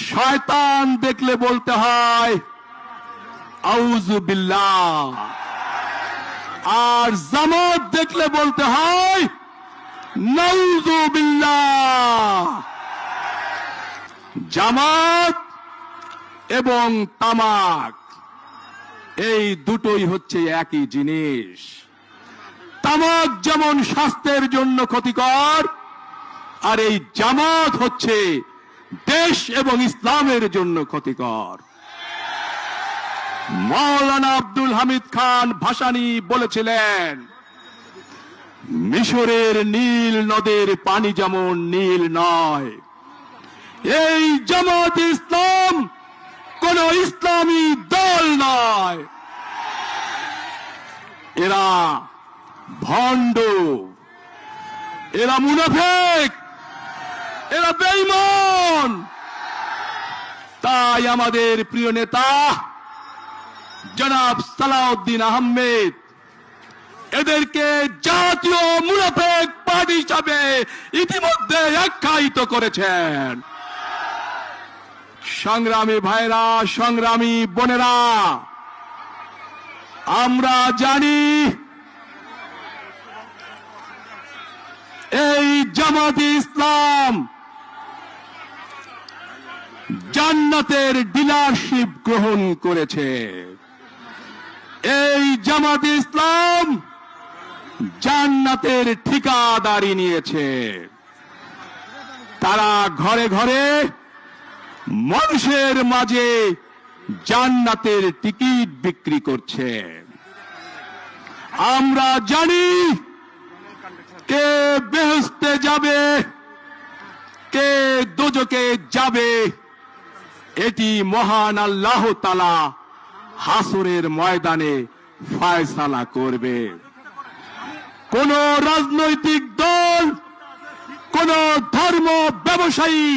শয়তান দেখলে বলতে হয় আউযু বিল্লাহ, আর জামাত দেখলে বলতে হয় নাউযু বিল্লাহ। জামাত এবং তামাক এই দুটোই হচ্ছে একই জিনিস। তামাক যেমন স্বাস্থ্যের জন্য ক্ষতিকর, আর এই জামাত হচ্ছে দেশ এবং ইসলামের জন্য ক্ষতিকর। মাওলানা আব্দুল হামিদ খান ভাসানী বলেছিলেন, মিশরের নীল নদের পানি যেমন নীল নয়, এই জামাত ইসলাম কোন ইসলামী দল নয়। এরা ভণ্ড, এরা মুনাফিক, এরা বেঈমান। তাই আমাদের প্রিয় নেতা জনাব সালাউদ্দিন আহমেদ এদেরকে জাতীয় মুনাফিক পার্টি হিসাবে ইতিমধ্যে আখ্যায়িত করেছেন। সংগ্রামী ভাইরা, সংগ্রামী বোনেরা, আমরা জানি এই জামাতে ইসলাম জান্নাতের ডিলারশিপ গ্রহণ করেছে। এই জামাতে ইসলাম জান্নাতের ঠিকাদারি নিয়েছে। তারা ঘরে ঘরে মানুষের মাঝে জান্নাতের টিকিট বিক্রি করছে। আমরা জানি কে বেহেশতে যাবে, কে দোজখে যাবে, এটি মহান আল্লাহ তাআলা হাসরের ময়দানে ফয়সালা করবে। কোন রাজনৈতিক দল, কোন ধর্ম ব্যবসায়ী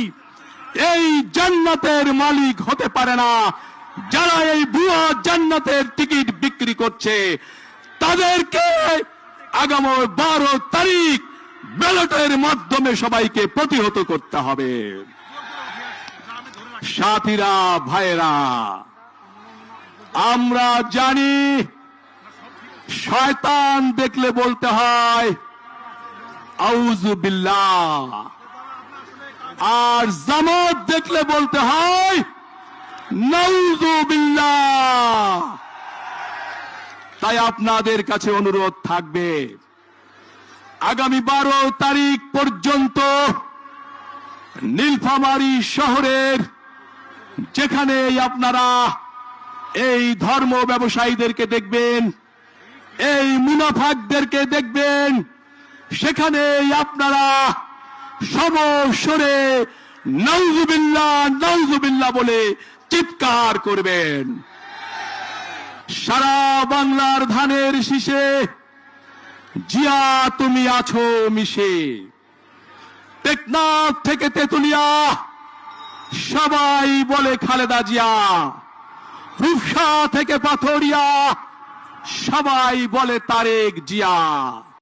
এই জান্নাতের মালিক হতে পারে না। যারা এই ভুয়া জান্নাতের টিকিট বিক্রি করছে তাদেরকে আগামী 12 তারিখ ব্যালটের মাধ্যমে সবাইকে প্রতিহত করতে হবে। সাথীরা, ভাইরা, আমরা জানি শয়তান দেখলে বলতে হয় আউযু বিল্লাহ, আর জামাত দেখলে বলতে হয় নাউযু বিল্লাহ। তাই আপনাদের কাছে অনুরোধ থাকবে, আগামী 12 তারিখ পর্যন্ত নীলফামারী শহরের যেখানে আপনারা এই ধর্ম ব্যবসায়ীদেরকে দেখবেন, এই মুনাফিকদেরকে দেখবেন, সেখানে আপনারা সমস্বরে নাউযুবিল্লাহ নাউযুবিল্লাহ বলে চিৎকার করবেন। সারা বাংলার ধানের শীষে জিয়া তুমি আছো মিশে, টেকনাফ থেকে তেতুলিয়া সবাই বলে খালেদা জিয়া, রূপসা থেকে পাথরিয়া সবাই বলে তারেক জিয়া।